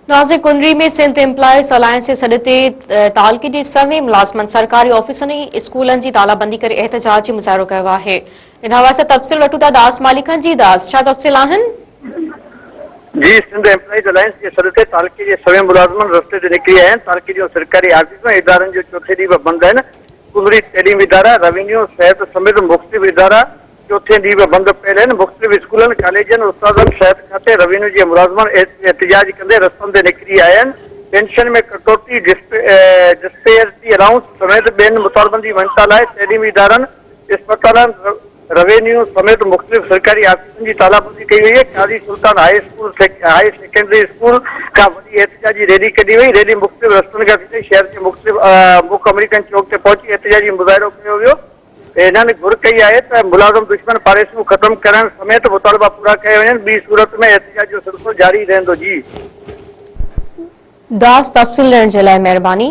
नाज़िक कुंडरी में Sindh employees alliance जे सॾ ते तालकी जे सवे मुलाज़िमनि सरकारी ऑफिसनि ऐं स्कूलनि जी तालाबंदी करे एहतजाजी मुज़ाहिरो कयो आहे। इन हवाले सां तफ़सील वठूं था दास मालिकनि जी। दास, छा तफ़सील आहिनि? जी, सिंध एम्प्लॉयज़ अलायंस के सॾ ते तालकी जे सवे मुलाज़िमन रस्ते ते निकिरी आहिनि। तालकी जो सरकारी ऑफिसूं इदारनि जो चौथे ॾींहुं बि बंदि आहिनि। कुंडरी तइलीम इदारा, रेवेन्यू, सिहत समेत मुख़्तलिफ़ इदारा चौथे ॾींहुं बि बंदि पियल आहिनि। मुख़्तलिफ़ स्कूलनि, कॉलेजनि, उस्तादनि, सिहत खाते, रेवेन्यू जे मुलाज़िमन एहतजाज कंदे रस्तनि ते निकिरी आया आहिनि। पेंशन में कटौती, डिस्पेरिटी अलाउंस समेत ॿियनि मुतालबनि जी मञता लाइ तइलीमी इदारनि, इस्पतालनि, रेवेन्यू समेत मुख़्तलिफ़ सरकारी ऑफिसनि जी तालाबंदी कई वई है। काजी सुल्तान हाई सेकेंडरी स्कूल का वॾी एहतजाजी रैली कढी वई। रैली मुख़्तलिफ़ रस्तनि खां थी शहर के मुख़्तलिफ़ मुख्य अमेरिकन चौक ते पहुची एहतजाजी मुज़ाहिरो कयो वियो। इन्हनि घुर कई आहे त मुलाज़िम दुश्मन पॉलिसियूं ख़त्म करण समेत मुतालबा पूरा कया वञनि। ॿी सूरत में एहतजाज जो सिलसिलो जारी रहंदो। जी दास, तफ़सील ॾियण जे लाइ महिरबानी।